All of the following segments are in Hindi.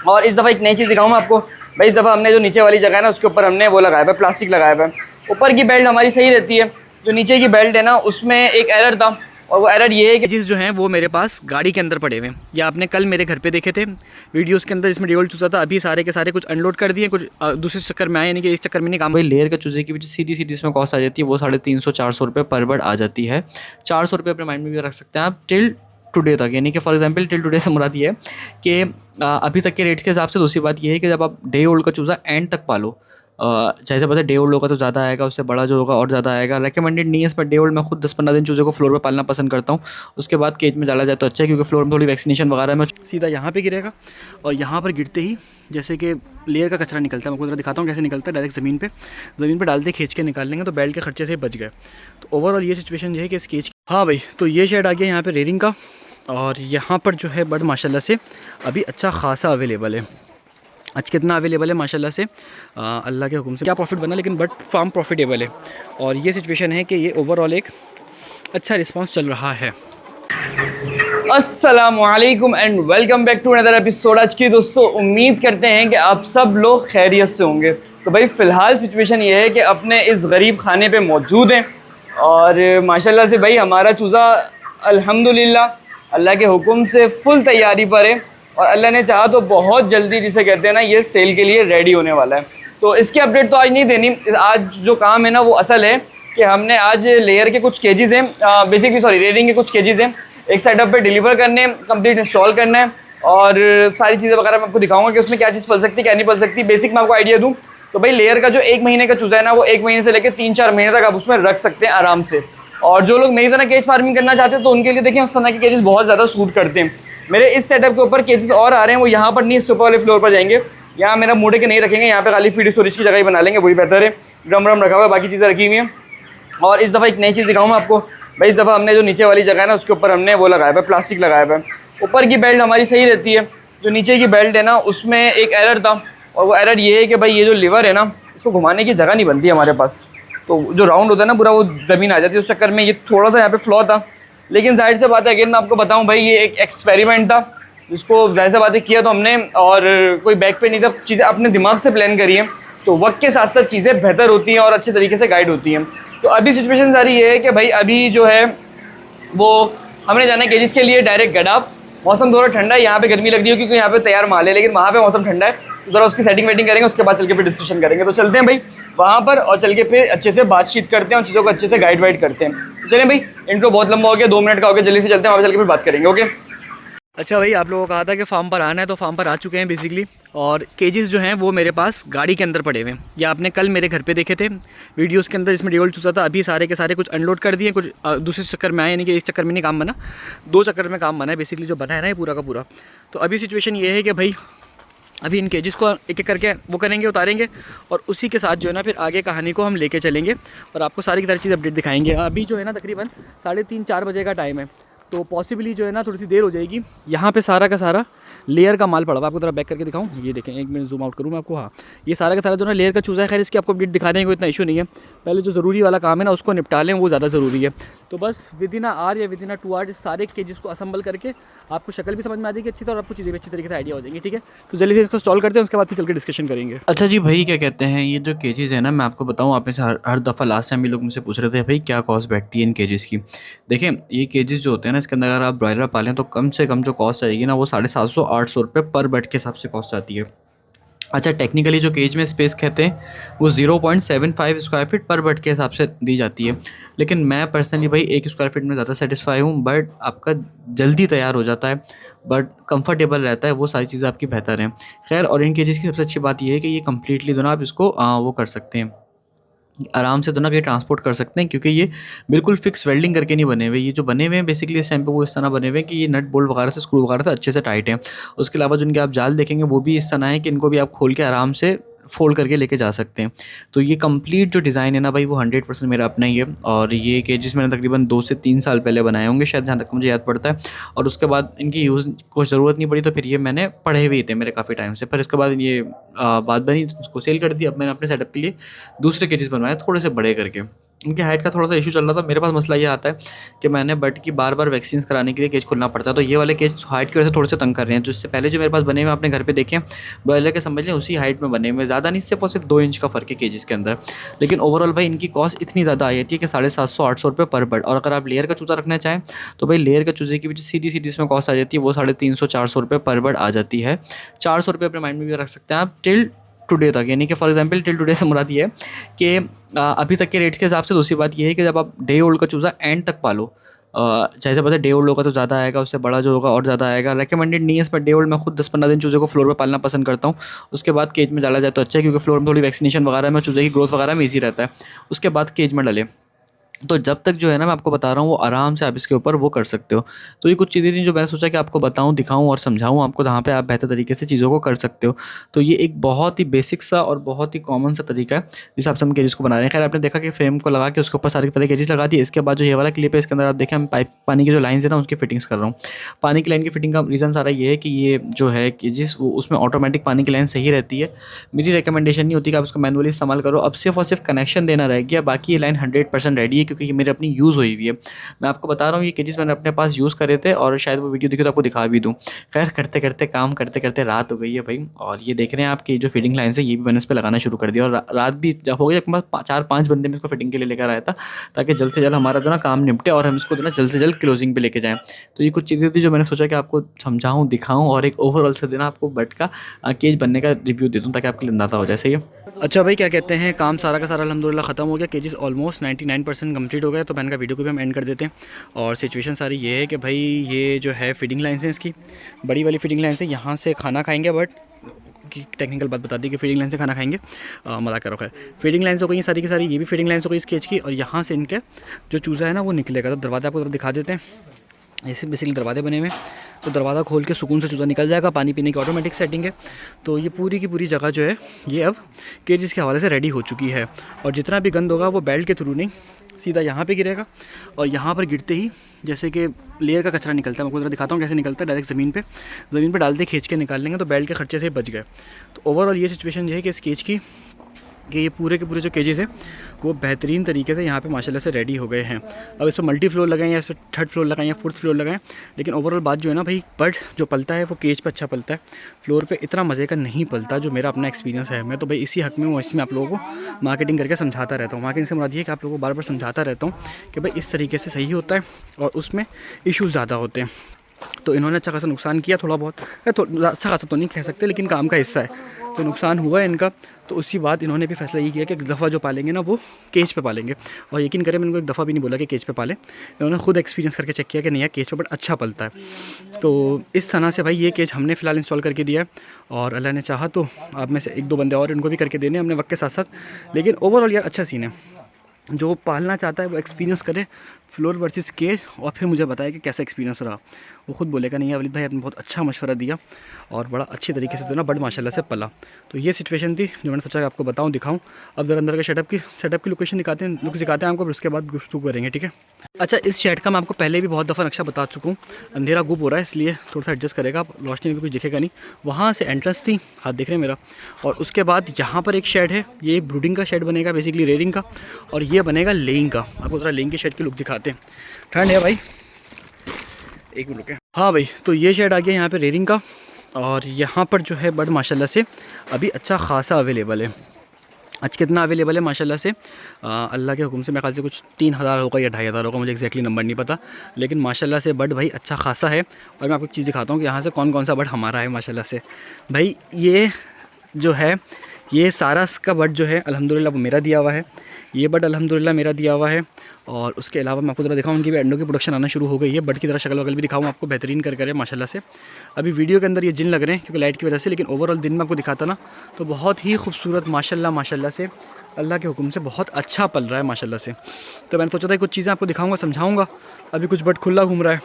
और इस दफ़ा एक नई चीज़ दिखाऊँ मैं आपको। भाई इस दफ़ा हमने जो नीचे वाली जगह है ना उसके ऊपर हमने वो लगाया हुआ है, प्लास्टिक लगाया हुआ है। ऊपर की बेल्ट हमारी सही रहती है, जो नीचे की बेल्ट है ना उसमें एक एरर था, और वो एरर ये है कि चीज़ जो हैं वो मेरे पास गाड़ी के अंदर पड़े हुए हैं। या आपने कल मेरे घर पे देखे थे वीडियोस के अंदर, इसमें डेवल चूज़ा था। अभी सारे के सारे कुछ अनलोड कर दिए, कुछ दूसरे चक्कर में आए, यानी कि इस चक्कर में नहीं काम। भाई लेयर का चूजे की भी सीधी सीधी इसमें कॉस्ट आ जाती है, वो 350-400 रुपये पर बर्ड आ जाती है। 400 रुपये अपने माइंड में भी रख सकते हैं आप टिल टुडे तक, यानी कि फॉर एग्जांपल टिल टुडे से मुराद ये है कि अभी तक के रेट्स के हिसाब से। दूसरी बात ये है कि जब आप डे ओल्ड का चूज़ा एंड तक पालो, जैसे पता है डे ओल्ड होगा तो ज़्यादा आएगा, उससे बड़ा जो होगा और ज़्यादा आएगा। रेकमेंडेड नहीं है इस पर डे ओल्ड। मैं खुद 10-15 दिन चूज़े को फ्लोर पे पालना पसंद करता हूँ, उसके बाद केज में डाला जाए तो अच्छा है, क्योंकि फ्लोर में थोड़ी वैक्सीनेशन वगैरह में सीधा यहाँ पे गिरेगा और यहाँ पर गिरते ही जैसे कि लेयर का कचरा निकलता है, मैं आपको ज़रा दिखाता हूँ कैसे निकलता है। डायरेक्ट ज़मीन पे डालते खींच के निकाल लेंगे तो बेल्ट के खर्चे से बच गए। तो ओवरऑल ये सिचुएशन ये है कि इस केज की। हाँ भाई, तो ये शेड आ गया यहाँ पे रेयरिंग का, और यहाँ पर जो है बर्ड माशाल्लाह से अभी अच्छा खासा अवेलेबल है। आज कितना अवेलेबल है माशाल्लाह से, अल्लाह के हुक्म से क्या प्रॉफिट बना, लेकिन बट फार्म प्रॉफिटेबल है। और ये सिचुएशन है कि ये ओवरऑल एक अच्छा रिस्पांस चल रहा है। अस्सलामुअलैकुम and welcome back to another episode. आज की दोस्तों उम्मीद करते हैं कि आप सब लोग खैरियत से होंगे। तो भाई फ़िलहाल सिचुएशन ये है कि अपने इस गरीब खाने पे मौजूद हैं, और माशाल्लाह से भाई हमारा चूज़ा अल्हम्दुलिल्लाह अल्लाह के हुक्म से फुल तैयारी पर है, और अल्लाह ने चाहा तो बहुत जल्दी, जिसे कहते हैं ना, ये सेल के लिए रेडी होने वाला है। तो इसकी अपडेट तो आज नहीं देनी। आज जो काम है ना वो असल है कि हमने आज लेयर के कुछ केजीज़ हैं, बेसिकली सॉरी रेडिंग के कुछ केजीज़ हैं, एक सेटअप पे डिलीवर करने, कंप्लीट इंस्टॉल करना है, और सारी चीज़ें वगैरह मैं आपको दिखाऊंगा कि उसमें क्या चीज़ पल सकती है क्या नहीं पल सकती। बेसिक मैं आपको आइडिया दूँ तो भाई लेयर का जो 1 महीने का चूज़ा है ना, वो 1 महीने से लेकर 3-4 महीने तक आप उसमें रख सकते हैं आराम से। और जो लोग नई तरह केज फार्मिंग करना चाहते हैं तो उनके लिए देखिए उस तरह के केजेस बहुत ज़्यादा सूट करते हैं। मेरे इस सेटअप के ऊपर केजेस और आ रहे हैं, वो यहाँ पर नहीं, इस ऊपर वाले फ्लोर पर जाएंगे। यहाँ मेरा मोड़े के नहीं रखेंगे, यहाँ पे खाली फीड स्टोरेज की जगह ही बना लेंगे, वही बेहतर है। ड्रम रखा हुआ है, बाकी चीज़ें रखी हुई हैं। और इस दफ़ा एक नई चीज़ दिखाऊँ मैं आपको। भाई इस दफ़ा हमने जो नीचे वाली जगह है ना उसके ऊपर हमने वो लगाया हुआ है, प्लास्टिक लगाया हुआ है। ऊपर की बेल्ट हमारी सही रहती है, जो नीचे की बेल्ट है ना उसमें एक एरर था, और वो एरर ये है कि भाई ये जो लीवर है ना इसको घुमाने की जगह नहीं बनती हमारे पास। तो जो राउंड होता है ना पूरा, वो ज़मीन आ जाती है। उस चक्कर में ये थोड़ा सा यहाँ पे फ्लॉ था। लेकिन जाहिर से बात है, अगेन मैं आपको बताऊँ भाई, ये एक एक्सपेरिमेंट था जिसको जाहिर से बातें किया तो हमने, और कोई बैक पे नहीं था, चीज़ें अपने दिमाग से प्लान करी हैं। तो वक्त के साथ साथ चीज़ें बेहतर होती हैं और अच्छे तरीके से गाइड होती हैं। तो अभी सिचुएशन सारी ये है कि भाई अभी जो है वो हमने जाना है केजिस के लिए डायरेक्ट गडाब। मौसम थोड़ा ठंडा है, यहाँ पे गर्मी लग रही है क्योंकि यहाँ पे तैयार माल है, लेकिन वहाँ पे मौसम ठंडा है। तो ज़रा उसकी सेटिंग वेटिंग करेंगे, उसके बाद चल के फिर डिस्कशन करेंगे। तो चलते हैं भाई वहाँ पर, और चल के फिर अच्छे से बातचीत करते हैं और चीज़ों को अच्छे से गाइड वाइड करते हैं। तो चलें भाई, इंट्रो बहुत लंबा हो गया, 2 मिनट का हो गया, जल्दी से चलते हैं, वहाँ पर चल के फिर बात करेंगे। ओके। अच्छा भाई, आप लोगों को कहा था कि फार्म पर आना है, तो फार्म पर आ चुके हैं बेसिकली। और केजेस जो हैं वो मेरे पास गाड़ी के अंदर पड़े हुए हैं। या आपने कल मेरे घर पे देखे थे वीडियोस के अंदर, इसमें डेवल चूज़ा था। अभी सारे के सारे कुछ अनलोड कर दिए, कुछ दूसरे चक्कर में आए, यानी कि इस चक्कर में नहीं काम बना, 2 चक्कर में काम बना है बेसिकली जो बना है ना ये पूरा का पूरा। तो अभी सिचुएशन ये है कि भाई अभी इन केजेस को एक एक करके वो करेंगे, उतारेंगे, और उसी के साथ जो है ना फिर आगे कहानी को हम लेके चलेंगे और आपको सारी की सारी चीज़ अपडेट दिखाएंगे। अभी जो है ना तकरीबन 3:30-4 बजे का टाइम है, तो पॉसिबली जो है ना थोड़ी सी देर हो जाएगी। यहाँ पे सारा का सारा लेयर का माल पड़ा हुआ, आपको थोड़ा बैक करके दिखाऊँ, ये देखें, 1 मिनट जूम आउट करूँ मैं आपको। हाँ, ये सारा का सारा जो ना लेयर का चूज़ा है। खैर इसकी आपको अपडेट दिखा देंगे, इतना इशू नहीं है। पहले जो ज़रूरी वाला काम है ना उसको निपटा लें, वो ज़्यादा ज़रूरी है। तो बस विदिन आर या विदिन 2 आवर्स सारे केजेस को असम्बल करके आपको शक्ल भी समझ में आ जाएगी अच्छी तरह, और आपको चीज़ें भी अच्छी तरीके से आइडिया हो जाएंगी। ठीक है, तो जल्दी से इसको इंस्टॉल करते हैं, उसके बाद फिर चल के डिस्कशन करेंगे। अच्छा जी भाई, क्या कहते हैं ये जो केजेस है ना, मैं आपको बताऊं, आप में से हर दफ़ा लास्ट टाइम भी लोग मुझसे पूछ रहे थे भाई क्या कॉस्ट बैठती है इन केजेस की। देखें, ये केजेस जो होते हैं ना, इसके अंदर अगर आप ब्रॉयलर पालें तो कम से कम जो कॉस्ट आएगी ना वो 750-800 रुपये पर बेड के हिसाब से कॉस्ट आती है। अच्छा, टेक्निकली जो केज में स्पेस कहते हैं वो 0.75 स्क्वायर फीट पर बेड के हिसाब से दी जाती है। लेकिन मैं पर्सनली भाई 1 स्क्वायर फीट में ज़्यादा सेटिस्फाई हूँ। बट आपका जल्दी तैयार हो जाता है, बट कंफर्टेबल रहता है, वो सारी चीज़ें आपकी बेहतर हैं। खैर, और इन केजेस की सबसे अच्छी बात ये है कि ये कम्प्लीटली जो ना आप इसको वो कर सकते हैं, आराम से दोनों के ट्रांसपोर्ट कर सकते हैं, क्योंकि ये बिल्कुल फिक्स वेल्डिंग करके नहीं बने हुए। ये जो बने हुए हैं बेसिकली इस टाइम पे वो इस तरह बने हुए हैं कि ये नट बोल्ट वगैरह से, स्क्रू वगैरह से अच्छे से टाइट हैं। उसके अलावा जो इनके आप जाल देखेंगे वो भी इस तरह है कि इनको भी आप खोल के आराम से फोल्ड करके लेके जा सकते हैं। तो ये कंप्लीट जो डिज़ाइन है ना भाई, वो 100% मेरा अपना ही है। और ये केजेस मैंने तकरीबन 2 से 3 साल पहले बनाए होंगे शायद, जहाँ तक मुझे याद पड़ता है। और उसके बाद इनकी यूज़ को ज़रूरत नहीं पड़ी, तो फिर ये मैंने पढ़े हुए थे मेरे काफ़ी टाइम से। फिर इसके बाद ये बात बनी, उसको सेल कर दी। अब मैंने अपने सेटअप के लिए दूसरे केजेस बनवाए थोड़े से बड़े करके। उनकी हाइट का थोड़ा सा इशू चल रहा था। मेरे पास मसला ये आता है कि मैंने बट की बार बार वैक्सीन कराने के लिए केज खोलना पड़ता है, तो ये वाले केज हाइट की वजह से थोड़े से तंग कर रहे हैं। जो इससे पहले जो मेरे पास बने हुए अपने घर पे देखे ब्रॉयलर के, समझ लें उसी हाइट में बने हुए, ज़्यादा नहीं, सिर्फ और सिर्फ 2 इंच का फ़र्क है केजेस के अंदर। लेकिन ओवरऑल भाई इनकी कॉस्ट इतनी ज़्यादा आ जाती है कि 750-800 रुपये पर बर्ड। और अगर आप लेयर का चूज़ा रखना चाहें तो भाई लेयर के चूज़े की भी सीधी सीधी इसमें कॉस्ट आ जाती है, वो 350-400 रुपये पर बर्ड आ जाती है। 400 रुपये अपने माइंड में भी रख सकते हैं आप टिल टुडे तक, यानी कि फॉर एग्जांपल टिल टुडे से मुराद ये है कि अभी तक के रेट्स के हिसाब से। दूसरी बात ये है कि जब आप डे ओल्ड का चूज़ा एंड तक पालो, चाहे से पता है डे ओल्ड होगा तो ज़्यादा आएगा, उससे बड़ा जो होगा और ज़्यादा आएगा। रेकमेंडेड नहीं है इस पर डे ओल्ड। मैं खुद 10-15 दिन चूज़े को फ्लोर पे पालना पसंद करता हूँ, उसके बाद केज में डाला जाए तो अच्छा है, क्योंकि फ्लोर में थोड़ी वैक्सीनेशन वगैरह में चूज़े की ग्रोथ वगैरह में ईजी रहता है, उसके बाद केज में डालें। तो जब तक जो है ना मैं आपको बता रहा हूँ वो आराम से आप इसके ऊपर वो कर सकते हो। तो ये कुछ चीज़ें थी जो मैंने सोचा कि आपको बताऊँ, दिखाऊँ और समझाऊँ आपको, जहाँ पे आप बेहतर तरीके से चीज़ों को कर सकते हो। तो ये एक बहुत ही बेसिक सा और बहुत ही कॉमन सा तरीका है जिस हिसाब से हम केजेस को बना रहे हैं। खैर आपने देखा कि फ्रेम को लगा के उसके ऊपर सारी तरह केजेस लगा दी। इसके बाद जो ये वाला क्लिप है इसके अंदर आप देखें हम पाइप पानी की जो लाइन्स है ना उसकी फिटिंग्स कर रहा हूँ। पानी की लाइन की फिटिंग का रीज़न सारा ये है कि ये जो है केजेस वो उसमें ऑटोमेटिक पानी की लाइन सही रहती है। मेरी रिकमेंडेशन नहीं होती कि आप उसको मैनुअली इस्तेमाल करो। अब सिर्फ और सिर्फ कनेक्शन देना रह गया, बाकी ये लाइन 100% रेडी है, क्योंकि ये मेरे अपनी यूज़ हुई हुई है। मैं आपको बता रहा हूँ ये केजेस मैंने अपने पास यूज़ करे थे और शायद वो वीडियो दिखे तो आपको दिखा भी दूँ। खैर करते करते काम करते करते रात हो गई है भाई, और ये देख रहे हैं आपकी जो फीडिंग लाइन है ये भी मैंने इस पर लगाना शुरू कर दिया। और रात भी जब हो गई, जब मैं 4-5 बंदे में इसको फिटिंग के लिए लेकर आया था, ताकि जल्द से जल्द हमारा जो ना काम निपटे और हम इसको जो ना जल्द से जल्द क्लोजिंग पे लेके जाएँ। तो ये कुछ चीज़ें थी जो मैंने सोचा कि आपको समझाऊँ, दिखाऊँ और एक ओवरऑल से देना आपको बट का केज बनने का रिव्यू दे दूँ, ताकि आपके लिए अंदाज़ा हो जाए। सही है। अच्छा भाई, क्या कहते हैं, काम सारा का सारा अल्हम्दुलिल्लाह ख़त्म हो गया। केजेस ऑलमोस्ट 99% कंप्लीट हो गया। तो मैंने कहा वीडियो को भी हम एंड कर देते हैं। और सिचुएशन सारी ये है कि भाई ये जो है फीडिंग लाइन्स हैं, इसकी बड़ी वाली फीडिंग लाइन से यहाँ से खाना खाएंगे, बट की टेक्निकल बात बता दी कि फीडिंग लाइन से खाना खाएंगे, मजाक करो। खैर फीडिंग लाइन्स हो गई सारी की सारी, ये भी फीडिंग लाइन्स हो गई इस केज की। और यहाँ से इनके जो चूज़ा है ना वो निकलेगा। तो दरवाज़ा आपको दिखा देते हैं, ऐसे बेसिकली दरवाजे बने हुए हैं। तो दरवाज़ा खोल के सुकून से चूज़ा निकल जाएगा। पानी पीने की ऑटोमेटिक सेटिंग है। तो ये पूरी की पूरी जगह जो है ये अब केजेस के हवाले से रेडी हो चुकी है। और जितना भी गंद होगा वो बेल्ट के थ्रू नहीं, सीधा यहाँ पे गिरेगा। और यहाँ पर गिरते ही जैसे कि लेयर का कचरा निकलता है, मैं आपको ज़रा दिखाता हूँ कैसे निकलता है। डायरेक्ट ज़मीन पे डालते खींच के निकाल लेंगे, तो बेल्ट के खर्चे से बच गए। तो ओवरऑल ये सिचुएशन ये है कि इस केज की कि ये पूरे के पूरे जो केजेस हैं वो बेहतरीन तरीके से यहाँ पे माशाल्लाह से रेडी हो गए हैं। अब इस पर मल्टी फ्लोर लगाएं या इस पर 3rd फ्लोर लगाएं या 4th फ्लोर लगाएं, लेकिन ओवरऑल बात जो है ना भाई, बर्ड जो पलता है वो केज पे अच्छा पलता है, फ्लोर पे इतना मज़े का नहीं पलता, जो मेरा अपना एक्सपीरियंस है। मैं तो भाई इसी हक में हूँ, इसमें आप लोगों को मार्केटिंग करके समझाता रहता हूँ। मार्केटिंग से मुराद ये है कि आप लोगों को बार बार समझाता रहता हूँ कि भाई इस तरीके से सही होता है और उसमें इशूज़ ज़्यादा होते हैं। तो इन्होंने अच्छा खासा नुकसान किया, थोड़ा बहुत, अच्छा खासा तो नहीं कह सकते लेकिन काम का हिस्सा है, तो नुकसान हुआ है इनका। तो उसी बाद इन्होंने भी फैसला ये किया कि एक दफ़ा जो पालेंगे ना वो केज पे पालेंगे। और यकीन करें, मैंने उनको एक दफ़ा भी नहीं बोला कि केज पे पालें। इन्होंने खुद एक्सपीरियंस करके चेक किया कि नहीं यार केज पे बट अच्छा पलता है। तो इस तरह से भाई ये केज हमने फ़िलहाल इंस्टॉल करके दिया है, और अल्लाह ने चाहा तो आप में से 1-2 बंदे और इनको भी करके देने हमने वक्त के साथ साथ। लेकिन ओवरऑल यार अच्छा सीन है। जो पालना चाहता है वो एक्सपीरियंस करे फ्लोर वर्सेस केज, और फिर मुझे बताया कि कैसा एक्सपीरियंस रहा। वो खुद बोलेगा नहीं वलीद भाई आपने बहुत अच्छा मशवरा दिया और बड़ा अच्छी तरीके से तो ना बर्ड माशाल्लाह से पला। तो ये सिचुएशन थी जो मैंने सोचा कि आपको बताऊं, दिखाऊं। अब ज़रा अंदर के सेटअप की लोकेशन दिखाते हैं, लुक दिखाते हैं आपको, फिर उसके बाद गुफ्तगू करेंगे, ठीक है। अच्छा, इस शेड का मैं आपको पहले भी बहुत दफ़ा नक्शा बता चुका हूँ। अंधेरा गुप हो रहा है इसलिए थोड़ा सा एडजस्ट करेगा, आप रोशनी में कुछ दिखेगा नहीं। वहाँ से एंट्रेंस थी, हाथ देख रहे हैं मेरा, और उसके बाद यहाँ पर एक शेड है, ये ब्रूडिंग का शेड बनेगा, बेसिकली रेयरिंग का, और ये बनेगा लेइंग का। आपको ज़रा लेइंग के शेड की लुक दिखाते हैं। ठंड है भाई, एक मिनट रुके। हाँ भाई, तो ये शेड आ गया यहाँ पे रेयरिंग का, और यहाँ पर जो है बर्ड माशाल्लाह से अभी अच्छा खासा अवेलेबल है। आज कितना अवेलेबल है माशाल्लाह से, अल्लाह के हुक्म से मेरे ख्याल से कुछ 3000 होगा या 2500 होगा, मुझे एक्जैक्टली नंबर नहीं पता, लेकिन माशाल्लाह से बर्ड भाई अच्छा खासा है। और मैं आपको एक चीज़ दिखाता हूँ कि यहाँ से कौन कौन सा बर्ड हमारा है माशाल्लाह से। भाई ये जो है ये सारा का बर्ड जो है अल्हम्दुलिल्लाह वो मेरा दिया हुआ है, ये बर्ड अल्हम्दुलिल्लाह मेरा दिया हुआ है। और उसके अलावा मैं आपको ज़रा दिखाऊँ, उनकी भी अंडों की प्रोडक्शन आना शुरू हो गई है। बर्ड की तरह शक्ल वगल भी दिखाऊँ आपको, बेहतरीन कर करे माशाल्लाह से। अभी वीडियो के अंदर ये जिन लग रहे हैं क्योंकि लाइट की वजह से, लेकिन ओवरऑल दिन में आपको दिखाता ना तो बहुत ही खूबसूरत माशाल्लाह से अल्लाह के हुक्म से बहुत अच्छा पल रहा है माशाल्लाह से। तो मैंने सोचा था कुछ चीज़ें आपको दिखाऊँगा, समझाऊँगा। अभी कुछ बर्ड खुला घूम रहा है,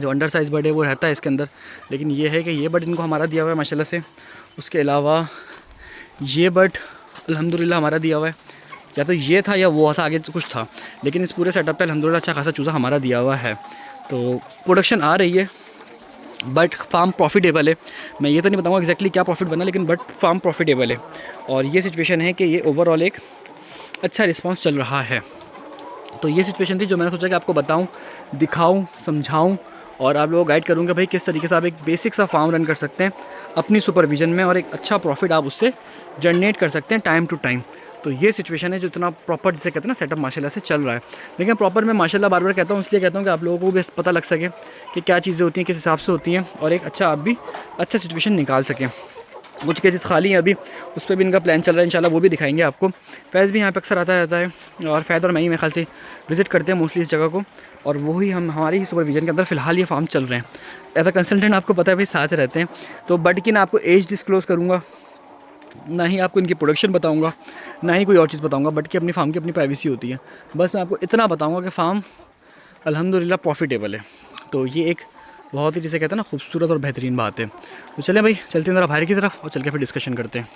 जो अंडर साइज़ बर्ड है वो रहता है इसके अंदर, लेकिन ये है कि ये बर्ड इनको हमारा दिया हुआ है माशाल्लाह से। उसके अलावा ये बर्ड अल्हम्दुलिल्लाह हमारा दिया हुआ है, या तो ये था या वो था, आगे कुछ था, लेकिन इस पूरे सेटअप पे अल्हम्दुलिल्लाह अच्छा खासा चूज़ा हमारा दिया हुआ है। तो प्रोडक्शन आ रही है, बट फार्म प्रॉफिटेबल है। मैं ये तो नहीं बताऊँगा एक्जैक्टली क्या प्रॉफिट बना, लेकिन बट फार्म प्रॉफिटेबल है। और ये सिचुएशन है कि ये ओवरऑल एक अच्छा रिस्पांस चल रहा है। तो ये सिचुएशन थी जो मैंने सोचा कि आपको बताऊं, दिखाऊं, समझाऊं और आप लोगों को गाइड करूँगा भाई किस तरीके से आप एक बेसिक सा फार्म रन कर सकते हैं अपनी सुपरविजन में और एक अच्छा प्रॉफिट आप उससे जनरेट कर सकते हैं टाइम टू टाइम। तो ये सिचुएशन है जो इतना प्रॉपर जिसे कहते हैं ना सेटअप माशाल्लाह से चल रहा है। लेकिन प्रॉपर मैं माशाल्लाह बार बार कहता हूँ, इसलिए कहता हूँ कि आप लोगों को भी पता लग सके कि क्या चीज़ें होती हैं, किस हिसाब से होती हैं और एक अच्छा आप भी अच्छा सिचुएशन निकाल सकें। कुछ केसेस खाली हैं अभी, उस पर भी इनका प्लान चल रहा है, इंशाल्लाह वो भी दिखाएंगे आपको। फैज़ भी यहाँ पे अक्सर आता रहता है और फैद और मैं ही मेरे ख्याल से विज़िट करते हैं मोस्टली इस जगह को और वही हम हमारी ही सुपरविजन के अंदर फ़िलहाल ये फार्म चल रहे हैं। एज अ कंसल्टेंट आपको पता है भाई साथ रहते हैं। तो बट कि ना आपको एज डिस्क्लोज़ करूँगा, ना ही आपको इनकी प्रोडक्शन बताऊँगा, ना ही कोई और चीज़ बताऊँगा, बट कि अपनी फार्म की अपनी प्राइवेसी होती है। बस मैं आपको इतना बताऊँगा कि फ़ार्म अल्हम्दुलिल्लाह प्रॉफिटेबल है। तो ये एक बहुत ही जिसे कहते हैं ना खूबसूरत और बेहतरीन बात है। तो चलें भाई, चलते हैं ज़रा बाहर की तरफ और चल के फिर डिस्कशन करते हैं।